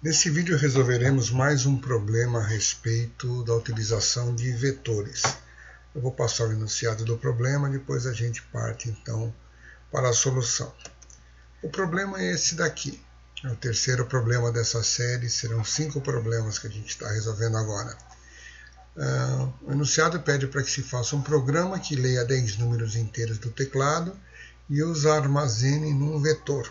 Nesse vídeo resolveremos mais um problema a respeito da utilização de vetores. Eu vou passar o enunciado do problema, depois a gente parte então para a solução. O problema é esse daqui. É o terceiro problema dessa série, serão 5 problemas que a gente está resolvendo agora. O enunciado pede para que se faça um programa que leia 10 números inteiros do teclado e os armazene num vetor.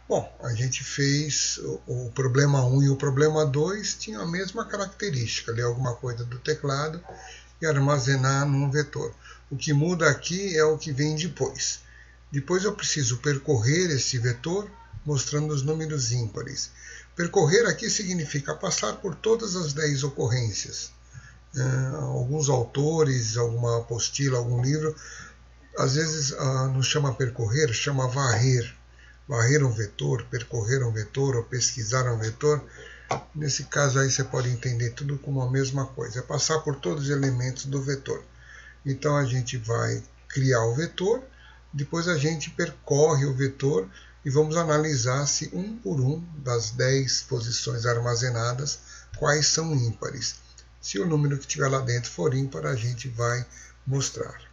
Bom, a gente fez o problema 1 e o problema 2 tinham a mesma característica, ler alguma coisa do teclado e armazenar num vetor. O que muda aqui é o que vem depois. Depois eu preciso percorrer esse vetor mostrando os números ímpares. Percorrer aqui significa passar por todas as 10 ocorrências. Alguns autores, alguma apostila, algum livro, às vezes não chama percorrer, chama varrer. Varrer um vetor, percorrer um vetor ou pesquisar um vetor. Nesse caso aí você pode entender tudo como a mesma coisa. É passar por todos os elementos do vetor. Então a gente vai criar o vetor, depois a gente percorre o vetor e vamos analisar se um por um das 10 posições armazenadas, quais são ímpares. Se o número que estiver lá dentro for ímpar, a gente vai mostrar.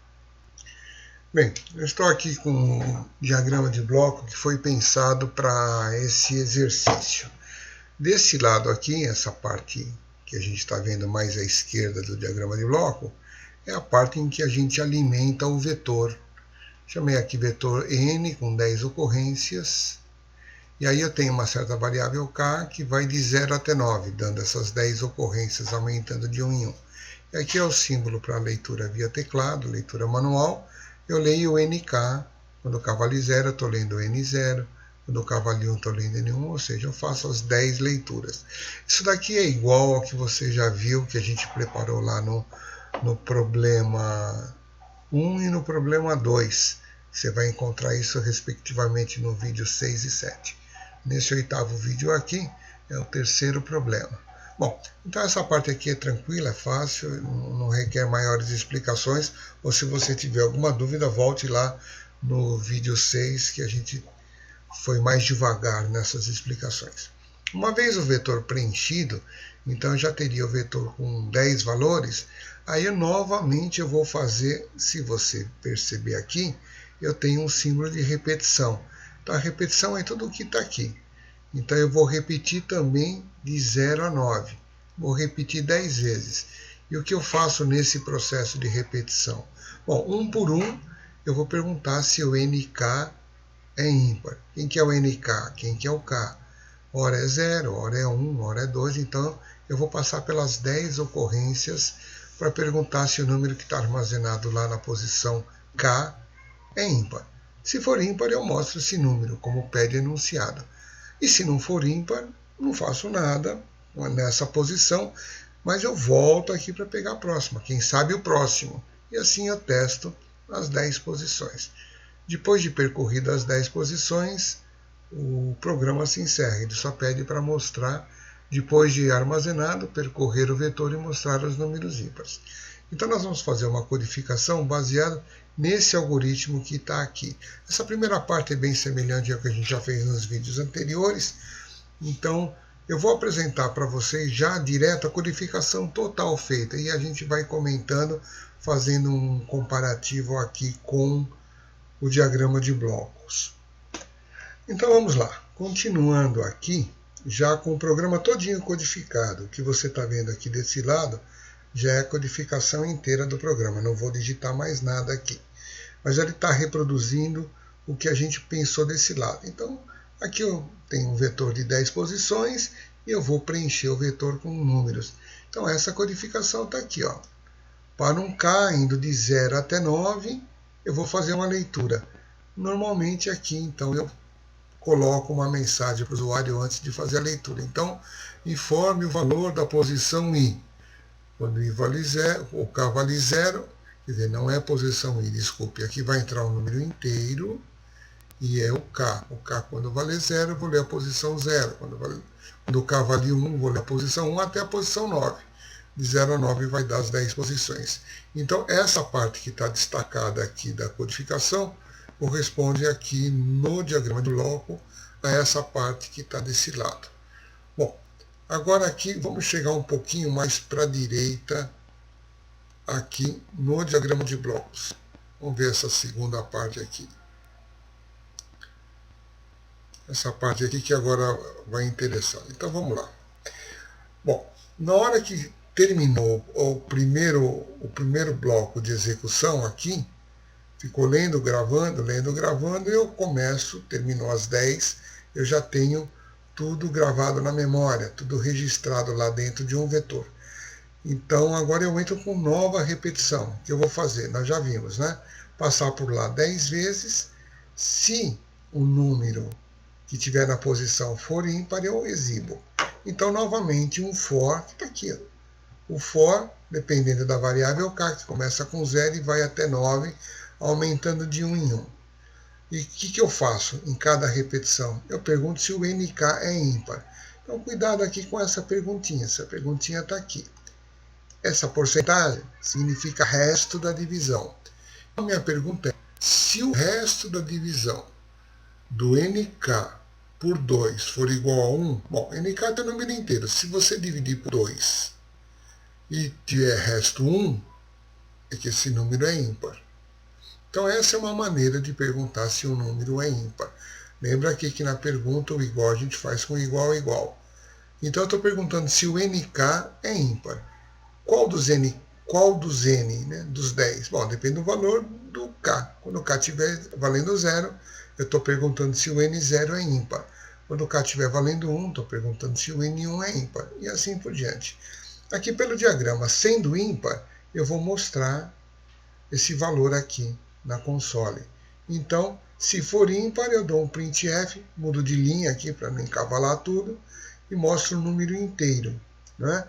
Bem, eu estou aqui com um diagrama de bloco que foi pensado para esse exercício. Desse lado aqui, essa parte que a gente está vendo mais à esquerda do diagrama de bloco, é a parte em que a gente alimenta o vetor. Chamei aqui vetor n com 10 ocorrências. E aí eu tenho uma certa variável k que vai de 0 até 9, dando essas 10 ocorrências, aumentando de 1 em 1. E aqui é o símbolo para leitura via teclado, leitura manual. Eu leio o NK, quando o k vale 0, eu estou lendo o N0, quando o k vale 1, estou lendo N1, ou seja, eu faço as 10 leituras. Isso daqui é igual ao que você já viu, que a gente preparou lá no problema 1 e no problema 2. Você vai encontrar isso respectivamente no vídeo 6 e 7. Nesse 8º vídeo aqui é o terceiro problema. Bom, então essa parte aqui é tranquila, é fácil, não requer maiores explicações, ou se você tiver alguma dúvida, volte lá no vídeo 6, que a gente foi mais devagar nessas explicações. Uma vez o vetor preenchido, então eu já teria o vetor com 10 valores, aí novamente eu vou fazer, se você perceber aqui, eu tenho um símbolo de repetição. Então a repetição é tudo o que está aqui. Então eu vou repetir também de 0 a 9. Vou repetir 10 vezes. E o que eu faço nesse processo de repetição? Bom, um por um, eu vou perguntar se o NK é ímpar. Quem que é o NK? Quem que é o K? Ora é 0, ora é 1, ora é 2. Então eu vou passar pelas 10 ocorrências para perguntar se o número que está armazenado lá na posição K é ímpar. Se for ímpar, eu mostro esse número, como pede enunciado. E se não for ímpar, não faço nada nessa posição, mas eu volto aqui para pegar a próxima, quem sabe o próximo. E assim eu testo as 10 posições. Depois de percorridas as 10 posições, o programa se encerra. Ele só pede para mostrar, depois de armazenado, percorrer o vetor e mostrar os números ímpares. Então nós vamos fazer uma codificação baseada nesse algoritmo que está aqui. Essa primeira parte é bem semelhante ao que a gente já fez nos vídeos anteriores. Então eu vou apresentar para vocês já direto a codificação total feita. E a gente vai comentando, fazendo um comparativo aqui com o diagrama de blocos. Então vamos lá. Continuando aqui, já com o programa todinho codificado. O que você está vendo aqui desse lado já é a codificação inteira do programa. Não vou digitar mais nada aqui. Mas ele está reproduzindo o que a gente pensou desse lado. Então, aqui eu tenho um vetor de 10 posições e eu vou preencher o vetor com números. Então, essa codificação está aqui. Ó. Para um K, indo de 0 até 9, eu vou fazer uma leitura. Normalmente aqui, então, eu coloco uma mensagem para o usuário antes de fazer a leitura. Então, informe o valor da posição I. Quando I vale 0, o K vale 0, quer dizer, não é posição I, desculpe, aqui vai entrar um número inteiro e é o K. O K, quando vale 0, eu vou ler a posição 0. Quando o K vale 1, vou ler a posição 1 até a posição 9. De 0 a 9 vai dar as 10 posições. Então, essa parte que está destacada aqui da codificação corresponde aqui no diagrama de bloco a essa parte que está desse lado. Bom, Agora aqui, vamos chegar um pouquinho mais para a direita, aqui no diagrama de blocos. Vamos ver essa segunda parte aqui. Essa parte aqui que agora vai interessar. Então vamos lá. Bom, na hora que terminou o primeiro bloco de execução aqui, ficou lendo, gravando, eu começo, terminou às 10, eu já tenho tudo gravado na memória, tudo registrado lá dentro de um vetor. Então agora eu entro com nova repetição, que eu vou fazer, nós já vimos, né? Passar por lá 10 vezes, se o número que tiver na posição for ímpar, eu exibo. Então novamente um for, que está aqui, o for, dependendo da variável k, que começa com 0 e vai até 9, aumentando de 1 em 1. E o que eu faço em cada repetição? Eu pergunto se o nk é ímpar. Então cuidado aqui com essa perguntinha está aqui. Essa porcentagem significa resto da divisão. A minha pergunta é, se o resto da divisão do nk por 2 for igual a 1, bom, nk é o número inteiro. Se você dividir por 2 e tiver resto 1, é que esse número é ímpar. Então essa é uma maneira de perguntar se um número é ímpar. Lembra aqui que na pergunta o igual a gente faz com igual a igual. Então eu estou perguntando se o nk é ímpar. Qual dos n, né, dos 10? Bom, depende do valor do k. Quando o k estiver valendo 0, eu estou perguntando se o n0 é ímpar. Quando o k estiver valendo 1, estou perguntando se o n1 é ímpar. E assim por diante. Aqui pelo diagrama, sendo ímpar, eu vou mostrar esse valor aqui na console. Então, se for ímpar, eu dou um printf, mudo de linha aqui para não encavalar tudo, e mostro o número inteiro, né?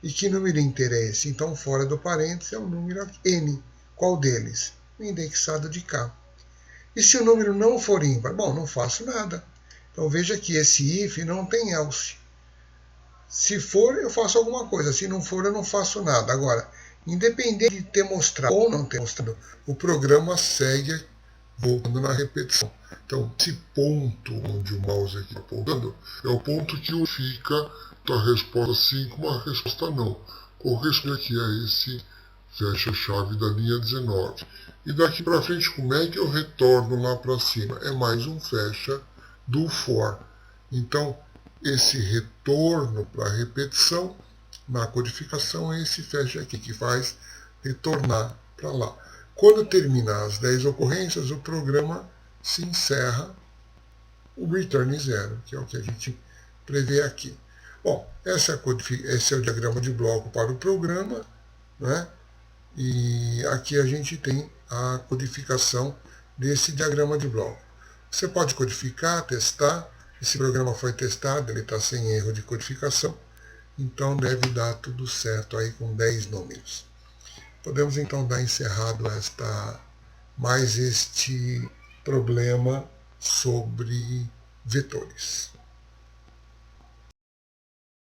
E que número inteiro é esse? Então, fora do parênteses é o número n. Qual deles? O indexado de k. E se o número não for ímpar? Bom, não faço nada. Então, veja que esse if não tem else. Se for, eu faço alguma coisa. Se não for, eu não faço nada. Agora, independente de ter mostrado ou não ter mostrado, o programa segue voltando na repetição. Então, esse ponto onde o mouse aqui está apontando é o ponto que fica a resposta sim com a resposta não. Corresponde aqui a esse fecha-chave da linha 19. E daqui para frente, como é que eu retorno lá para cima? É mais um fecha do for. Então, esse retorno para a repetição, na codificação, é esse fecha aqui que faz retornar para lá. Quando terminar as 10 ocorrências, o programa se encerra o return 0, que é o que a gente prevê aqui. Bom, esse é o diagrama de bloco para o programa, né? E aqui a gente tem a codificação desse diagrama de bloco. Você pode codificar, testar. Esse programa foi testado, ele está sem erro de codificação, então deve dar tudo certo aí com 10 números. Podemos então dar encerrado mais este problema sobre vetores.